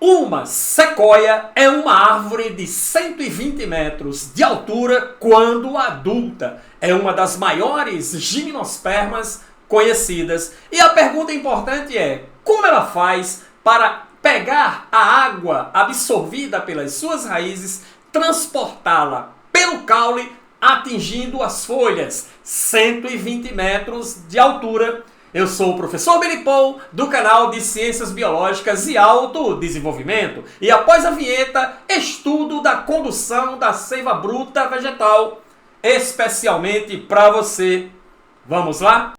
Uma sequoia é uma árvore de 120 metros de altura quando adulta. É uma das maiores gimnospermas conhecidas. E a pergunta importante é: como ela faz para pegar a água absorvida pelas suas raízes, transportá-la pelo caule, atingindo as folhas, 120 metros de altura? Eu sou o professor Billy Paul, do canal de Ciências Biológicas e Autodesenvolvimento. E após a vinheta, estudo da condução da seiva bruta vegetal, especialmente para você. Vamos lá?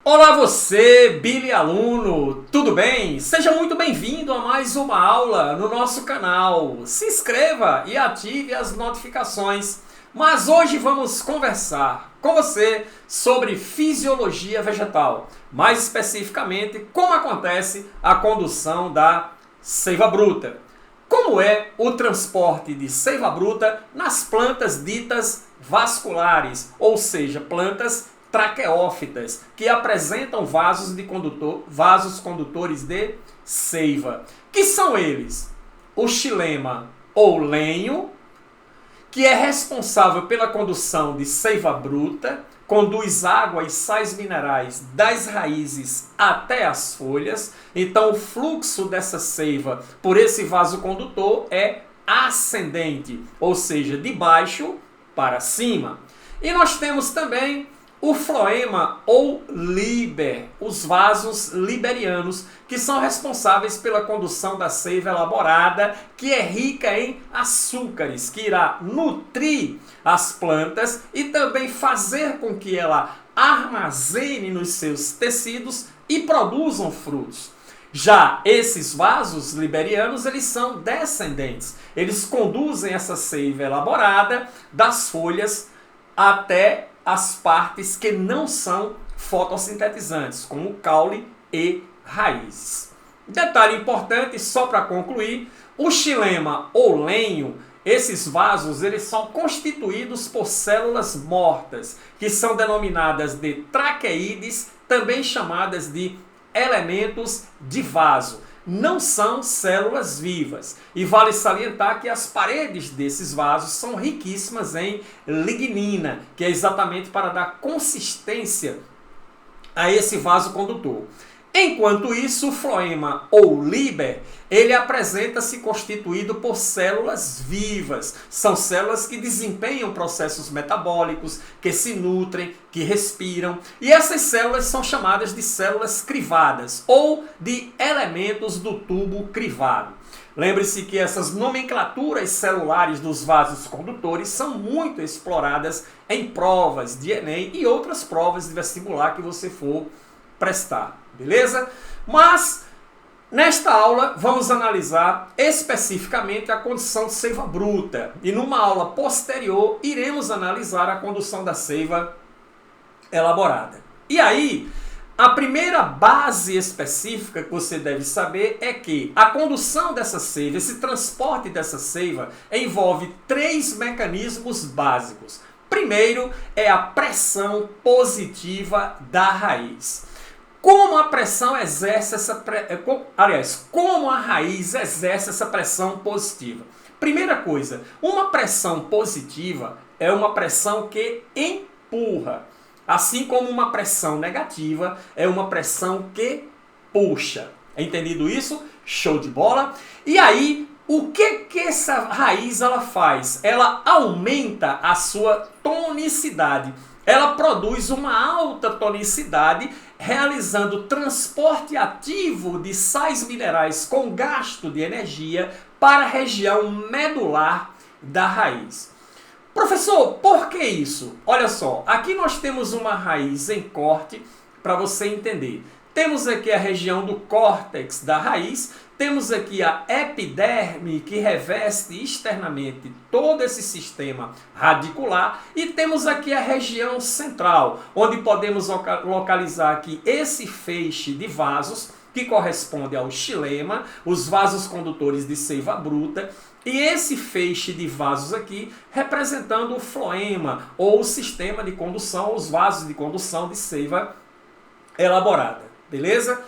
Olá você, Billy aluno, tudo bem? Seja muito bem-vindo a mais uma aula no nosso canal. Se inscreva e ative as notificações. Mas hoje vamos conversar com você sobre fisiologia vegetal. Mais especificamente, como acontece a condução da seiva bruta. Como é o transporte de seiva bruta nas plantas ditas vasculares, ou seja, plantas traqueófitas, que apresentam vasos condutores de seiva. Que são eles? O xilema ou lenho, que é responsável pela condução de seiva bruta, conduz água e sais minerais das raízes até as folhas. Então o fluxo dessa seiva por esse vaso condutor é ascendente, ou seja, de baixo para cima. E nós temos também o floema ou líber, os vasos liberianos, que são responsáveis pela condução da seiva elaborada, que é rica em açúcares, que irá nutrir as plantas e também fazer com que ela armazene nos seus tecidos e produzam frutos. Já esses vasos liberianos, eles são descendentes. Eles conduzem essa seiva elaborada das folhas até as partes que não são fotossintetizantes, como caule e raízes. Detalhe importante, só para concluir, o xilema ou lenho, esses vasos, eles são constituídos por células mortas, que são denominadas de traqueídes, também chamadas de elementos de vaso. Não são células vivas. E vale salientar que as paredes desses vasos são riquíssimas em lignina, que é exatamente para dar consistência a esse vaso condutor. Enquanto isso, o floema ou líber, ele apresenta-se constituído por células vivas. São células que desempenham processos metabólicos, que se nutrem, que respiram. E essas células são chamadas de células crivadas ou de elementos do tubo crivado. Lembre-se que essas nomenclaturas celulares dos vasos condutores são muito exploradas em provas de Enem e outras provas de vestibular que você for prestar. Beleza? Mas, nesta aula, vamos analisar especificamente a condução de seiva bruta. E numa aula posterior, iremos analisar a condução da seiva elaborada. E aí, a primeira base específica que você deve saber é que a condução dessa seiva, esse transporte dessa seiva, envolve três mecanismos básicos. Primeiro é a pressão positiva da raiz. Como a pressão exerce como a raiz exerce essa pressão positiva? Primeira coisa, uma pressão positiva é uma pressão que empurra, assim como uma pressão negativa é uma pressão que puxa. Entendido isso? Show de bola! E aí, o que essa raiz ela faz? Ela aumenta a sua tonicidade. Ela produz uma alta tonicidade, realizando transporte ativo de sais minerais com gasto de energia para a região medular da raiz. Professor, por que isso? Olha só, aqui nós temos uma raiz em corte para você entender. Temos aqui a região do córtex da raiz, temos aqui a epiderme que reveste externamente todo esse sistema radicular e temos aqui a região central, onde podemos localizar aqui esse feixe de vasos que corresponde ao xilema, os vasos condutores de seiva bruta, e esse feixe de vasos aqui representando o floema, ou o sistema de condução, os vasos de condução de seiva elaborada, beleza?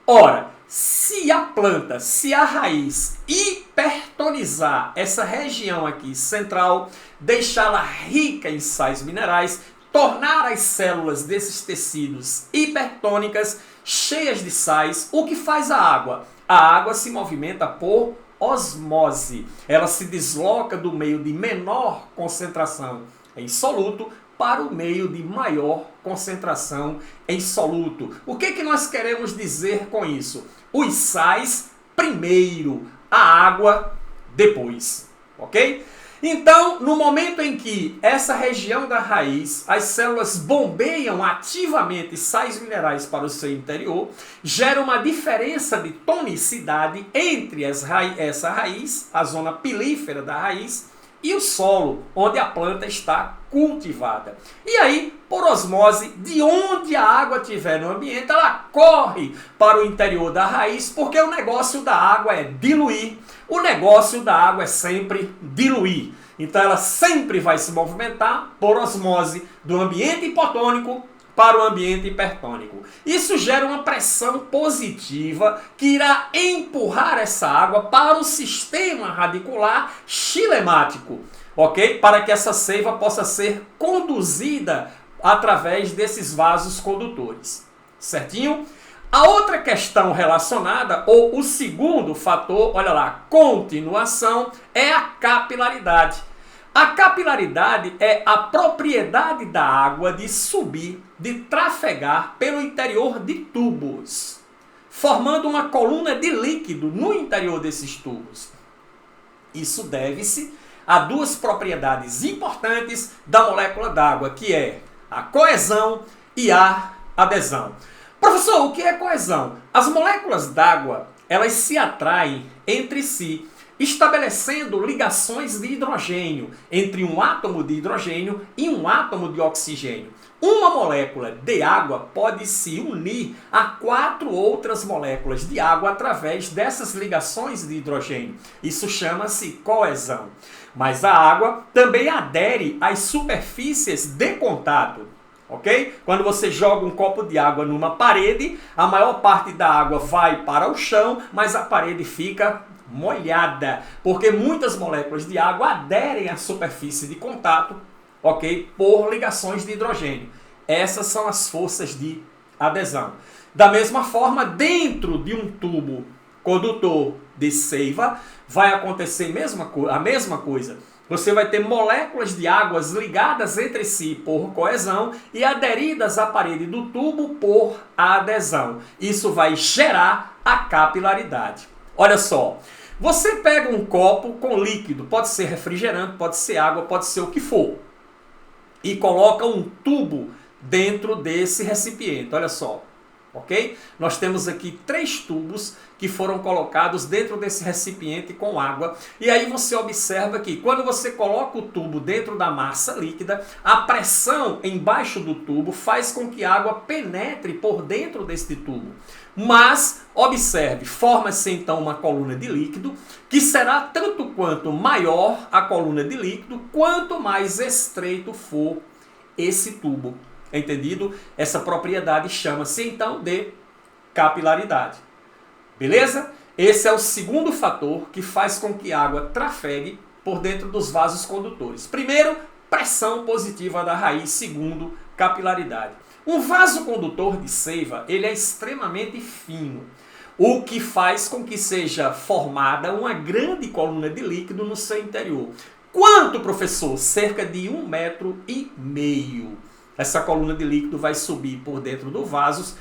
Ora, se a planta, se a raiz hipertonizar essa região aqui central, deixá-la rica em sais minerais, tornar as células desses tecidos hipertônicas, cheias de sais, o que faz a água? A água se movimenta por osmose. Ela se desloca do meio de menor concentração em soluto para o meio de maior concentração em soluto. O que nós queremos dizer com isso? Os sais primeiro, a água depois, ok? Então, no momento em que essa região da raiz, as células bombeiam ativamente sais minerais para o seu interior, gera uma diferença de tonicidade entre essa raiz, a zona pilífera da raiz, e o solo, onde a planta está cultivada. E aí, por osmose, de onde a água estiver no ambiente, ela corre para o interior da raiz, porque o negócio da água é diluir. O negócio da água é sempre diluir. Então ela sempre vai se movimentar por osmose do ambiente hipotônico para o ambiente hipertônico. Isso gera uma pressão positiva que irá empurrar essa água para o sistema radicular xilemático, ok? Para que essa seiva possa ser conduzida através desses vasos condutores, certinho? A outra questão relacionada, ou o segundo fator, olha lá, continuação, é a capilaridade. A capilaridade é a propriedade da água de subir, de trafegar pelo interior de tubos, formando uma coluna de líquido no interior desses tubos. Isso deve-se a duas propriedades importantes da molécula d'água, que é a coesão e a adesão. Professor, o que é coesão? As moléculas d'água, elas se atraem entre si, estabelecendo ligações de hidrogênio entre um átomo de hidrogênio e um átomo de oxigênio. Uma molécula de água pode se unir a 4 outras moléculas de água através dessas ligações de hidrogênio. Isso chama-se coesão. Mas a água também adere às superfícies de contato. Ok? Quando você joga um copo de água numa parede, a maior parte da água vai para o chão, mas a parede fica molhada, porque muitas moléculas de água aderem à superfície de contato, ok? Por ligações de hidrogênio. Essas são as forças de adesão. Da mesma forma, dentro de um tubo condutor de seiva, vai acontecer a mesma coisa. Você vai ter moléculas de águas ligadas entre si por coesão e aderidas à parede do tubo por adesão. Isso vai gerar a capilaridade. Olha só, você pega um copo com líquido, pode ser refrigerante, pode ser água, pode ser o que for, e coloca um tubo dentro desse recipiente. Olha só. Ok? Nós temos aqui 3 tubos que foram colocados dentro desse recipiente com água. E aí você observa que quando você coloca o tubo dentro da massa líquida, a pressão embaixo do tubo faz com que a água penetre por dentro deste tubo. Mas, observe, forma-se então uma coluna de líquido que será tanto quanto maior a coluna de líquido, quanto mais estreito for esse tubo. Entendido? Essa propriedade chama-se então de capilaridade. Beleza? Esse é o segundo fator que faz com que a água trafegue por dentro dos vasos condutores. Primeiro, pressão positiva da raiz. Segundo, capilaridade. Um vaso condutor de seiva, ele é extremamente fino, o que faz com que seja formada uma grande coluna de líquido no seu interior. Quanto, professor? Cerca de 1,5 metro. Essa coluna de líquido vai subir por dentro dos vasos,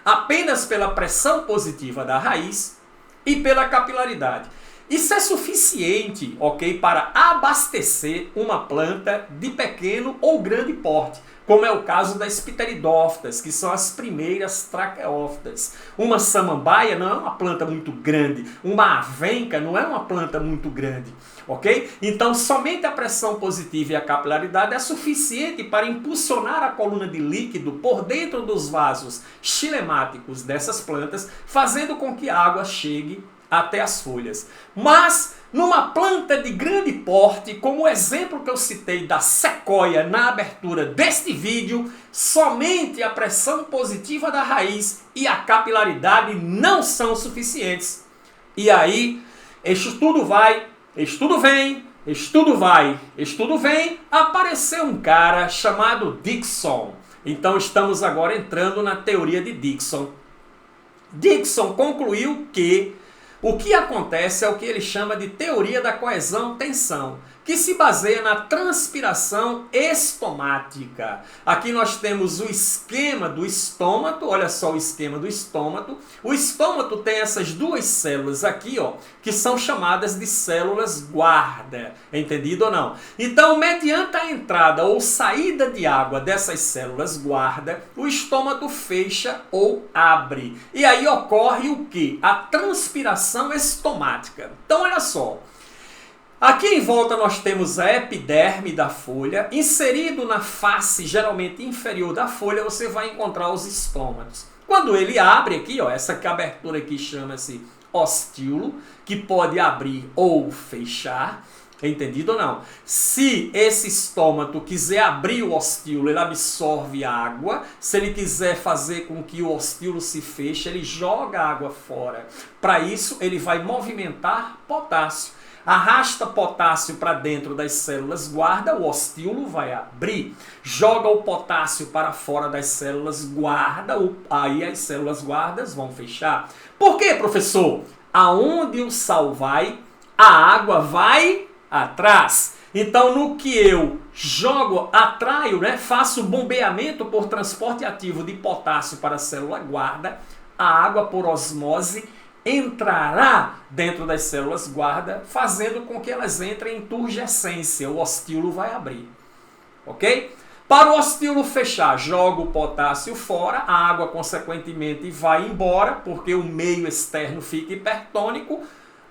apenas pela pressão positiva da raiz e pela capilaridade. Isso é suficiente, ok, para abastecer uma planta de pequeno ou grande porte, como é o caso das pteridófitas, que são as primeiras traqueófitas. Uma samambaia não é uma planta muito grande, uma avenca não é uma planta muito grande, ok? Então, somente a pressão positiva e a capilaridade é suficiente para impulsionar a coluna de líquido por dentro dos vasos xilemáticos dessas plantas, fazendo com que a água chegue até as folhas. Mas, numa planta de grande porte, como o exemplo que eu citei da sequoia na abertura deste vídeo, somente a pressão positiva da raiz e a capilaridade não são suficientes. E aí, estudo vai, estudo vem, estudo vai, estudo vem, apareceu um cara chamado Dickson. Então estamos agora entrando na teoria de Dickson. Dickson concluiu que o que acontece é o que ele chama de teoria da coesão-tensão, que se baseia na transpiração estomática. Aqui nós temos o esquema do estômago, olha só o esquema do estômago. O estômago tem essas duas células aqui, ó, que são chamadas de células guarda, entendido ou não? Então, mediante a entrada ou saída de água dessas células guarda, o estômago fecha ou abre. E aí ocorre o quê? A transpiração estomática. Então, olha só. Aqui em volta nós temos a epiderme da folha. Inserido na face, geralmente inferior da folha, você vai encontrar os estômatos. Quando ele abre aqui, ó, essa abertura aqui chama-se ostíolo, que pode abrir ou fechar. Entendido ou não? Se esse estômago quiser abrir o ostíolo, ele absorve água. Se ele quiser fazer com que o ostíolo se feche, ele joga a água fora. Para isso, ele vai movimentar potássio. Arrasta potássio para dentro das células guarda, o ostíolo vai abrir. Joga o potássio para fora das células guarda, aí as células guardas vão fechar. Por quê, professor? Aonde o sal vai, a água vai atrás. Então, no que eu jogo, atraio, né, faço bombeamento por transporte ativo de potássio para a célula guarda, a água por osmose entrará dentro das células guarda, fazendo com que elas entrem em turgescência. O ostíolo vai abrir. Ok? Para o ostíolo fechar, jogo o potássio fora, a água consequentemente vai embora, porque o meio externo fica hipertônico,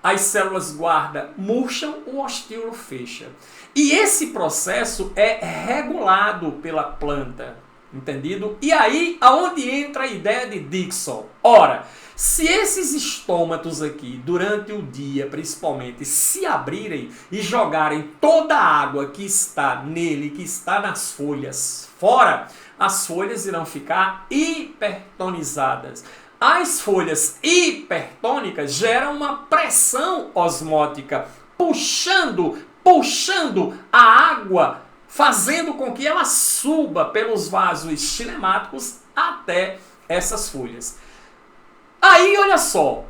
as células guarda murcham, o ostíolo fecha. E esse processo é regulado pela planta. Entendido? E aí, aonde entra a ideia de Dickson? Ora, se esses estômatos aqui, durante o dia principalmente, se abrirem e jogarem toda a água que está nele, que está nas folhas fora, as folhas irão ficar hipertonizadas. As folhas hipertônicas geram uma pressão osmótica, puxando a água, fazendo com que ela suba pelos vasos xilemáticos até essas folhas. Aí, olha só,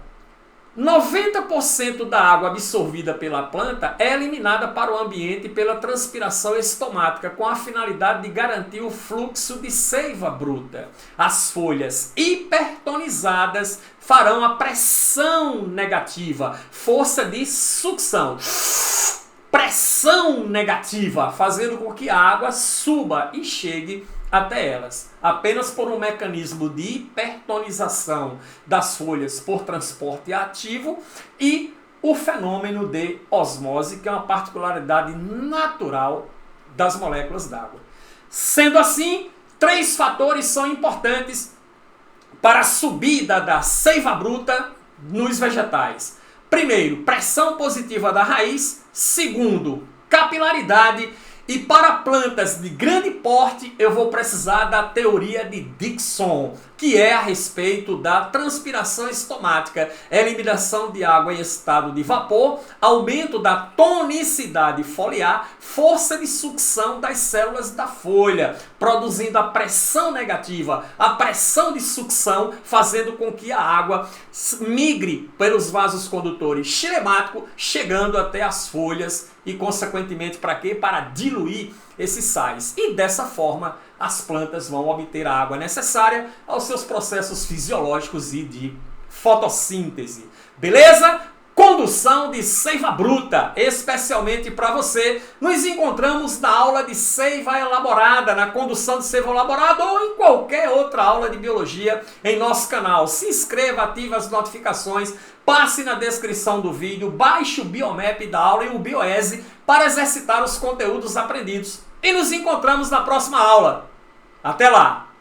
90% da água absorvida pela planta é eliminada para o ambiente pela transpiração estomática, com a finalidade de garantir o fluxo de seiva bruta. As folhas hipertonizadas farão a pressão negativa, força de sucção. Pressão negativa, fazendo com que a água suba e chegue até elas. Apenas por um mecanismo de hipertonização das folhas por transporte ativo e o fenômeno de osmose, que é uma particularidade natural das moléculas d'água. Sendo assim, 3 fatores são importantes para a subida da seiva bruta nos vegetais. Primeiro, pressão positiva da raiz. Segundo, capilaridade. E para plantas de grande porte, eu vou precisar da teoria de Dickson, que é a respeito da transpiração estomática, eliminação de água em estado de vapor, aumento da tonicidade foliar, força de sucção das células da folha, produzindo a pressão negativa, a pressão de sucção, fazendo com que a água migre pelos vasos condutores xilemáticos, chegando até as folhas e, consequentemente, para quê? Para diluir esses sais. E dessa forma, as plantas vão obter a água necessária aos seus processos fisiológicos e de fotossíntese. Beleza? condução de seiva bruta, especialmente para você. Nos encontramos na aula de seiva elaborada, na condução de seiva elaborada ou em qualquer outra aula de biologia em nosso canal. Se inscreva, ative as notificações, passe na descrição do vídeo, baixe o Biomap da aula e o Bioese para exercitar os conteúdos aprendidos. E nos encontramos na próxima aula. Até lá!